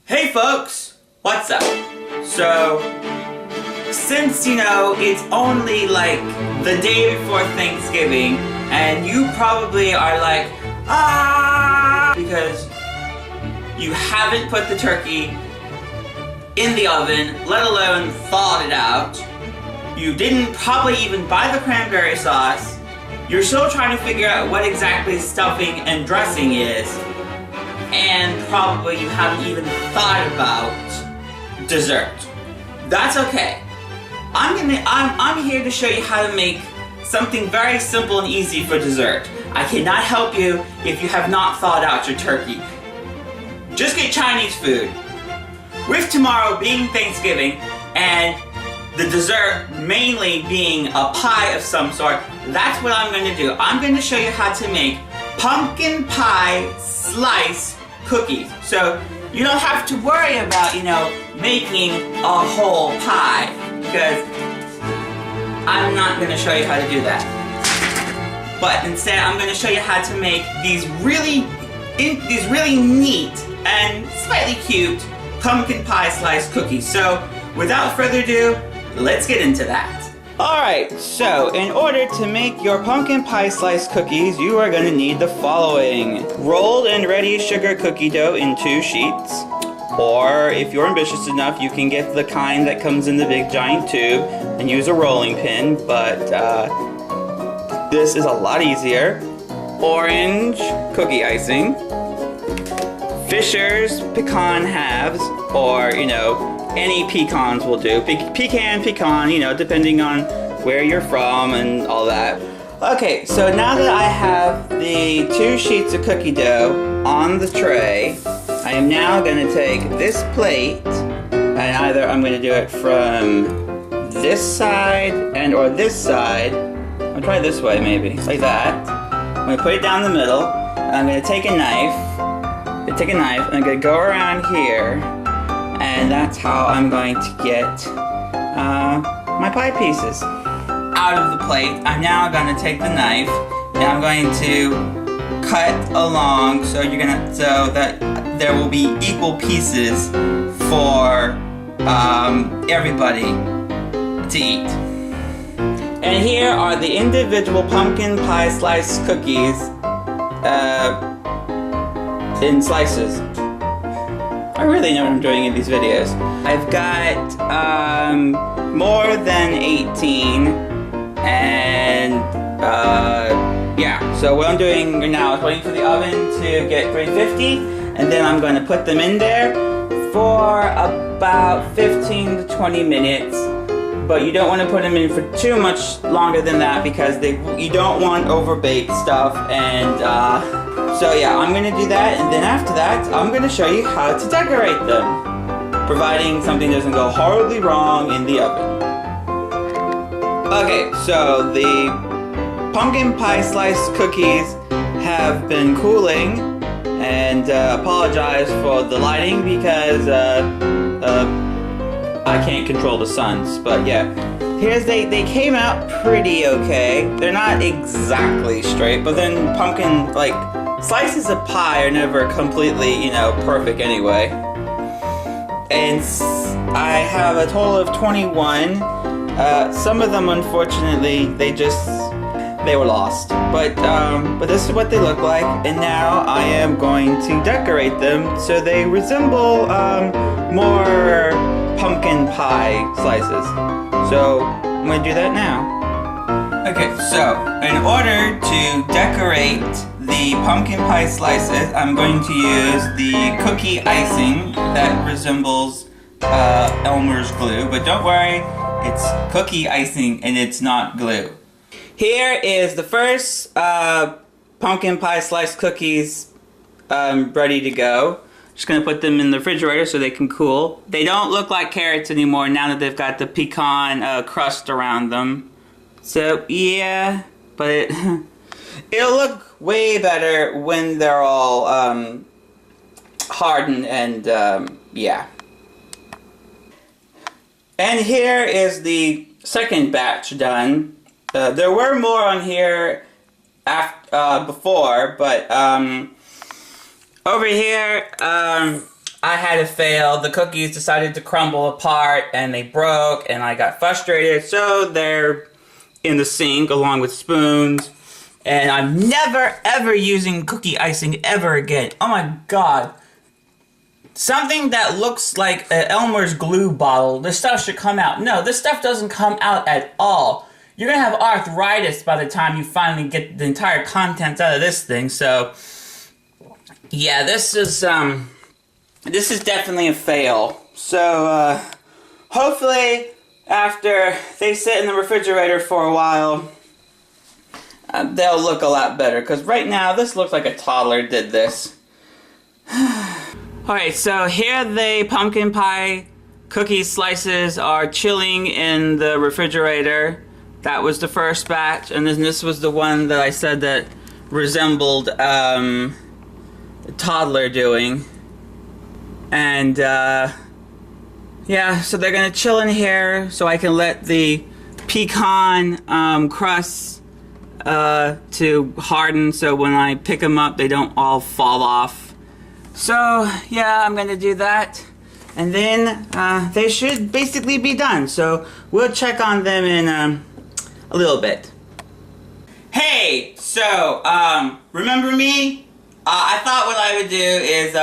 Hey folks, what's up? So, since it's only like the day before Thanksgiving, and you probably are like, because you haven't put the turkey in the oven, let alone thawed it out. You didn't probably even buy the cranberry sauce. You're still trying to figure out what exactly stuffing and dressing is. And probably you haven't even thought about dessert. That's okay. I'm here to show you how to make something very simple and easy for dessert. I cannot help you if you have not thawed out your turkey. Just get Chinese food. With tomorrow being Thanksgiving and the dessert mainly being a pie of some sort, that's what I'm going to do. I'm going to show you how to make pumpkin pie slice cookies. So you don't have to worry about, making a whole pie, because I'm not going to show you how to do that. But instead, I'm going to show you how to make these really neat and slightly cute pumpkin pie slice cookies. So without further ado, let's get into that. Alright, so in order to make your pumpkin pie slice cookies, you are going to need the following. Rolled and ready sugar cookie dough in 2 sheets. Or if you're ambitious enough, you can get the kind that comes in the big giant tube and use a rolling pin, but this is a lot easier. Orange cookie icing. Fisher's pecan halves, or any pecans will do. Pecan, depending on where you're from and all that. Okay, so now that I have the 2 sheets of cookie dough on the tray, I am now going to take this plate, and either I'm going to do it from this side or this side. I'll try this way maybe, like that. I'm going to put it down the middle, and I'm going to take a knife. And I'm going to go around here, and that's how I'm going to get my pie pieces out of the plate. I'm now going to take the knife, and I'm going to cut along so that there will be equal pieces for everybody to eat. And here are the individual pumpkin pie slice cookies in slices. I really know what I'm doing in these videos. I've got more than 18, and yeah. So what I'm doing now is waiting for the oven to get 350, and then I'm going to put them in there for about 15 to 20 minutes. But you don't want to put them in for too much longer than that, because you don't want overbaked stuff. And so yeah, I'm going to do that, and then after that, I'm going to show you how to decorate them, providing something doesn't go horribly wrong in the oven. Okay, so the pumpkin pie slice cookies have been cooling, and apologize for the lighting because I can't control the suns, but yeah. They came out pretty okay. They're not exactly straight, but then pumpkin, slices of pie are never completely, perfect anyway. And I have a total of 21. Some of them, unfortunately, they were lost. But this is what they look like, and now I am going to decorate them so they resemble more pumpkin pie slices. So I'm going to do that now. Okay, so in order to decorate the pumpkin pie slices, I'm going to use the cookie icing that resembles Elmer's glue, but don't worry, it's cookie icing and it's not glue. Here is the first pumpkin pie slice cookies ready to go. Just going to put them in the refrigerator so they can cool. They don't look like carrots anymore now that they've got the pecan crust around them. So yeah, but it'll look way better when they're all hardened, and yeah. And here is the second batch done. There were more on here before, but over here I had a fail. The cookies decided to crumble apart and they broke and I got frustrated. So they're in the sink along with spoons. And I'm never ever using cookie icing ever again. Oh my god. Something that looks like an Elmer's glue bottle, this stuff should come out. No, this stuff doesn't come out at all. You're gonna have arthritis by the time you finally get the entire contents out of this thing. So, yeah, this is definitely a fail. So, hopefully, after they sit in the refrigerator for a while, they'll look a lot better. Because right now, this looks like a toddler did this. Alright, so here the pumpkin pie cookie slices are chilling in the refrigerator. That was the first batch, and then this was the one that I said that resembled a toddler doing. And yeah, so they're gonna chill in here so I can let the pecan crusts to harden, so when I pick them up they don't all fall off. So yeah, I'm gonna do that, and then they should basically be done. So we'll check on them in a little bit. Hey, so remember me? I thought what I would do is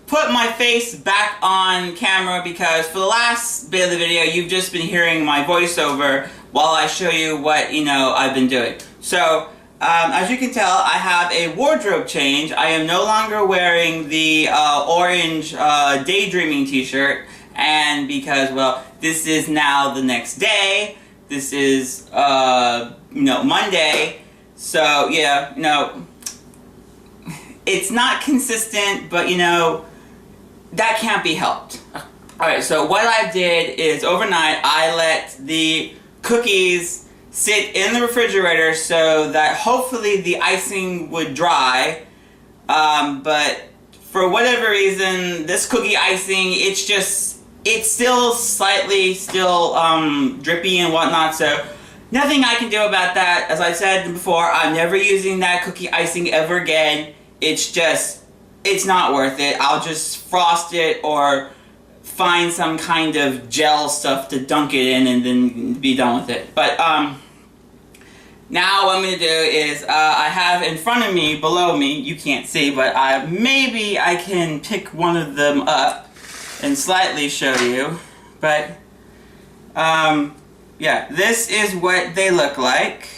put my face back on camera, because for the last bit of the video you've just been hearing my voiceover while I show you what I've been doing. So as you can tell, I have a wardrobe change. I am no longer wearing the orange daydreaming t-shirt, and because, well, this is now the next day. This is Monday, so yeah, it's not consistent, but that can't be helped. Alright, so what I did is overnight I let the cookies sit in the refrigerator so that hopefully the icing would dry, but for whatever reason this cookie icing, it's still slightly drippy and whatnot, so nothing I can do about that. As I said before, I'm never using that cookie icing ever again. It's not worth it. I'll just frost it or find some kind of gel stuff to dunk it in and then be done with it. But now what I'm going to do is I have in front of me, below me, you can't see, but maybe I can pick one of them up and slightly show you. But yeah, this is what they look like,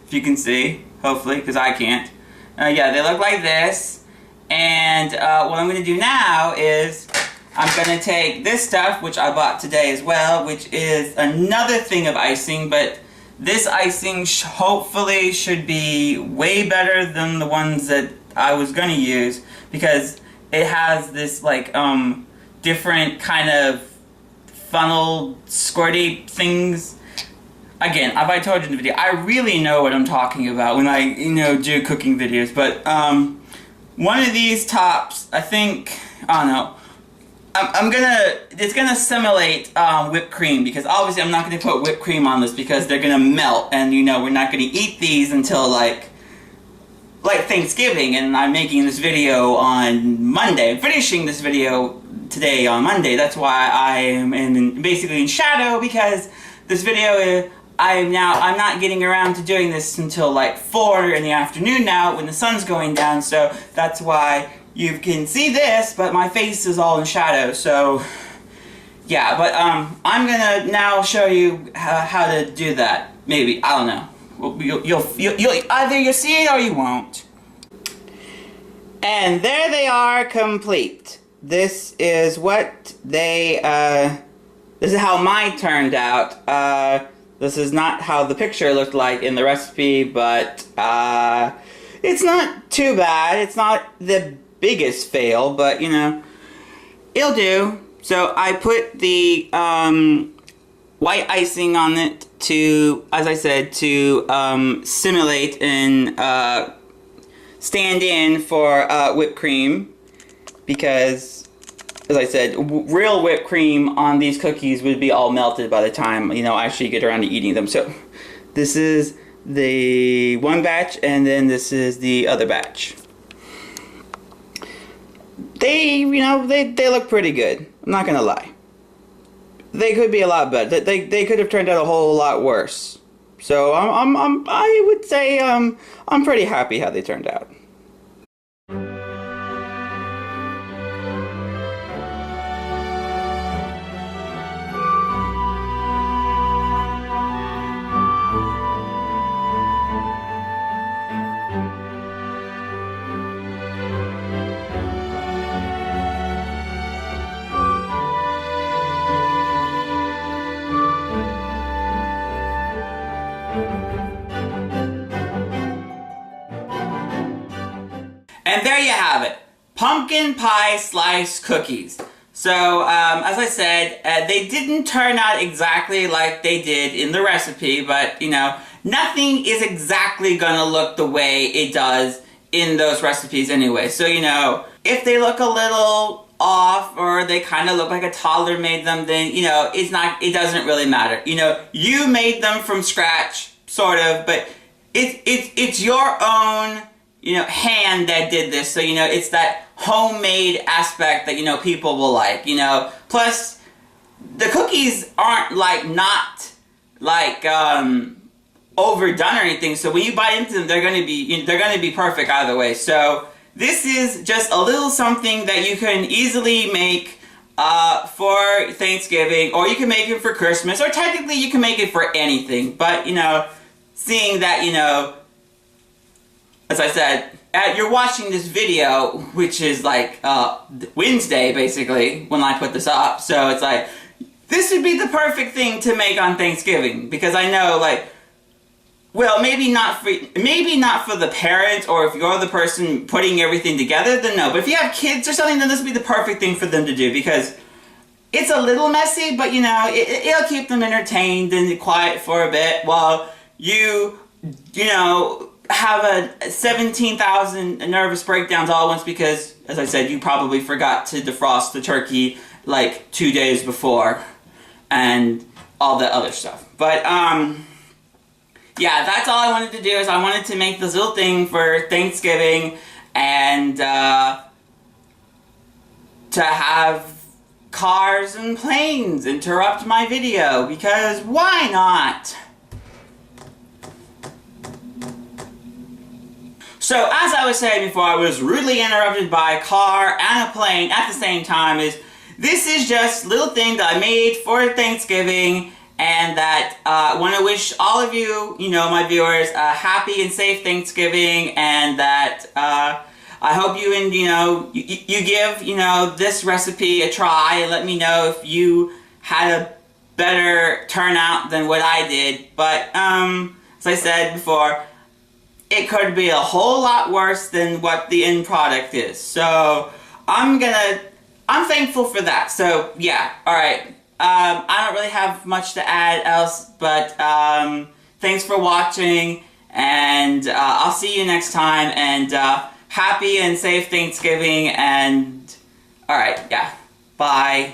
if you can see, hopefully, because I can't. Yeah, they look like this, and what I'm going to do now is I'm going to take this stuff, which I bought today as well, which is another thing of icing, but this icing hopefully should be way better than the ones that I was going to use, because it has this like different kind of funnel squirty things. Again, I've already told you in the video, I really know what I'm talking about when I do cooking videos, but one of these tops, I think, I don't know, it's gonna simulate whipped cream, because obviously I'm not gonna put whipped cream on this because they're gonna melt, and we're not gonna eat these until like Thanksgiving, and I'm making this video on Monday. I'm finishing this video today on Monday. That's why I am basically in shadow, because this video I'm not getting around to doing this until like 4 in the afternoon now when the sun's going down, so that's why you can see this, but my face is all in shadow. So yeah, but I'm gonna now show you how to do that. Maybe, I don't know. You'll either you'll see it or you won't. And there they are, complete. This is what they this is how mine turned out. This is not how the picture looked like in the recipe, but it's not too bad. It's not the biggest fail, but it'll do. So I put the white icing on it to, as I said, to simulate and stand in for whipped cream, because, as I said, real whipped cream on these cookies would be all melted by the time I actually get around to eating them. So this is the one batch, and then this is the other batch. they look pretty good. I'm not gonna lie. They could be a lot better. They could have turned out a whole lot worse. So I would say I'm pretty happy how they turned out. And there you have it, pumpkin pie slice cookies. So, as I said, they didn't turn out exactly like they did in the recipe, but, nothing is exactly gonna look the way it does in those recipes anyway. So, if they look a little off, or they kind of look like a toddler made them, then, it doesn't really matter. You made them from scratch, sort of, but it's your own hand that did this, so it's that homemade aspect that people will like. Plus the cookies aren't not overdone or anything, so when you bite into them, they're gonna be perfect either way. So this is just a little something that you can easily make for Thanksgiving, or you can make it for Christmas, or technically you can make it for anything. But seeing that as I said, you're watching this video, which is Wednesday, basically, when I put this up. So it's this would be the perfect thing to make on Thanksgiving, because I know, well, maybe not for the parents, or if you're the person putting everything together, then no. But if you have kids or something, then this would be the perfect thing for them to do, because it's a little messy, but it'll keep them entertained and quiet for a bit while you have a 17,000 nervous breakdowns all at once, because, as I said, you probably forgot to defrost the turkey 2 days before and all that other stuff. But yeah, that's all I wanted to do. Is I wanted to make this little thing for Thanksgiving, and to have cars and planes interrupt my video, because why not? So, as I was saying before, I was rudely interrupted by a car and a plane at the same time. This is just a little thing that I made for Thanksgiving, and that I want to wish all of you, my viewers, a happy and safe Thanksgiving, and that I hope you you give this recipe a try, and let me know if you had a better turnout than what I did. But as I said before, it could be a whole lot worse than what the end product is. So I'm thankful for that. So yeah, alright. I don't really have much to add else, but thanks for watching, and I'll see you next time, and happy and safe Thanksgiving, and alright, yeah, bye.